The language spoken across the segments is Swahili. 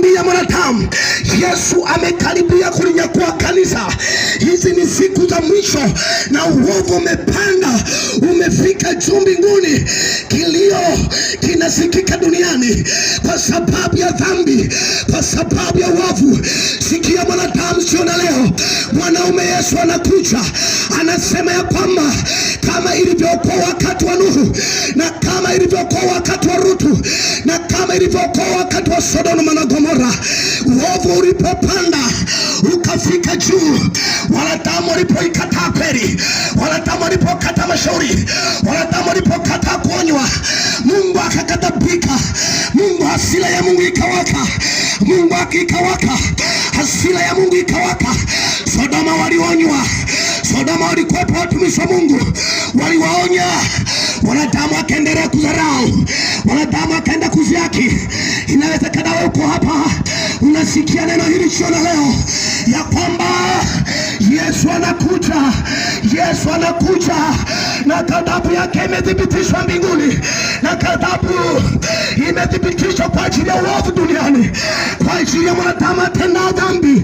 ya mwanadamu. Yesu amekaribia kulinyakua kanisa. Hizi ni siku za mwisho na uovu umepanda, umefika juu mbinguni. Kilio kinasikika duniani kwa sababu ya dhambi, kwa sababu ya uovu. Sikia mwanadamu, sio na leo. Mwanaume Yesu anakuja, anasema ya kwamba kama ilivyokuwa wakati wa Nuhu, na kama ilivyokuwa wakati wa Rutu, na kama ilivyokuwa wakati wa Sodoma na Gomora, uovu ulipopanda ukafika juu, wanadamu walipoikataa kweli, wanadamu walipokataa mashauri, wanadamu walipokataa kuonywa, Mungu akakadhabika. Mungu, hasira ya Mungu ikawaka. Mungu akikawaka, hasira ya Mungu ikawaka. Sodoma walionywa. Sodoma walikuwepo watumishi wa Mungu, waliwaonya. Wanadamu akaendelea kudharau, wanadamu akaenda kuziaki. Inawezekana wewe uko hapa unasikia neno hili jioni leo ya kwamba Yesu anakuja. Yesu anakuja na ghadhabu yake imethibitishwa mbinguni, na ghadhabu imethibitishwa kwa ajili ya uovu duniani, kwa ajili ya mwanadamu atenda dhambi.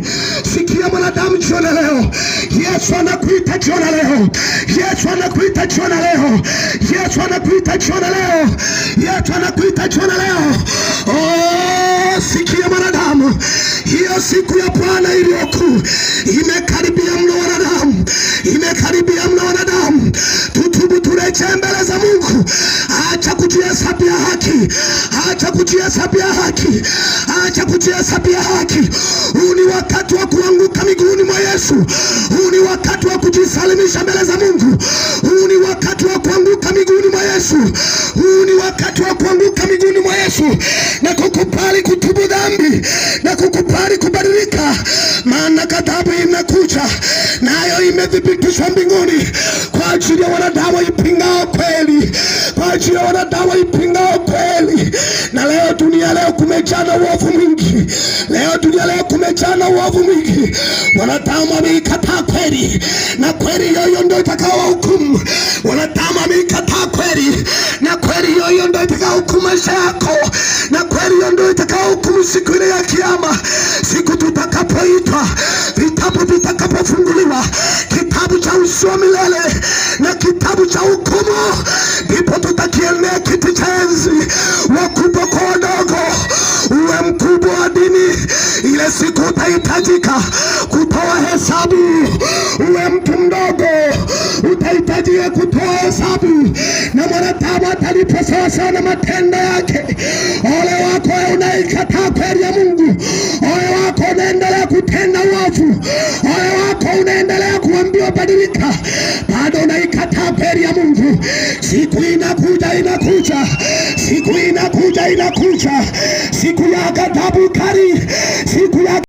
Sikia mwanadamu jioni leo, Yesu anakuita jioni leo. Yesu anakuita jioni leo. Yesu anakuita jioni leo. Yesu anakuita jioni leo. Oh, sikia mwanadamu, hiyo siku ya Bwana iliyokuu imekaribia mno wanadamu, imekaribia mno wanadamu. Tutubu, turejee mbele za Mungu. Acha kujihesabia haki, acha kujihesabia haki, acha kujihesabia haki. Huu ni wakati wa kuanguka miguuni mwa Yesu. Huu ni wakati wa kujisalimisha mbele za Mungu. Huu ni wakati wa kuanguka miguuni mwa Yesu. Huu ni wakati wa kuanguka miguuni mwa Yesu na kukubali kutubu dhambi na kukubali kubadilika, maana ghadhabu imekuja, nayo imethibitishwa mbinguni kwa ajili ya wanadamu ipingao kweli, kwa ajili ya wanadamu ipingao kweli. Na leo dunia leo kumejaa na uovu mwingi. Leo dunia leo kumejaa na uovu mwingi. Wanadamu wameikataa kweli, na kweli hiyo ndio itakao hukumu. Wanadamu wameikataa kweli, na kweli hiyo ndio itakao hukumu maisha yako, na kweli hiyo ndio itakao hukumu siku ile ya Kiyama, siku tutakapoitwa, vitabu vitakapofunguliwa, kitabu cha uzima wa milele na kitabu cha hukumu, ndipo tutakiendea kiti cha enzi, wakubwa kwa wadogo. Uwe mkubwa wa dini, ile siku utahitajika kutoa hesabu. Uwe mtu mdogo, utahitajika kutoa hesabu, na mwanadamu atalipwa sawa sawa na matendo yake. Ole wako unaikataa kweli ya Mungu. Ole wako unaendelea kutenda uovu. Ole wako unaendelea kuambiwa badilika, bado unaikataa kweli ya Mungu. Siku inakuja, inakuja. Siku inakuja, inakuja. Siku ya ghadhabu kali. Siku ya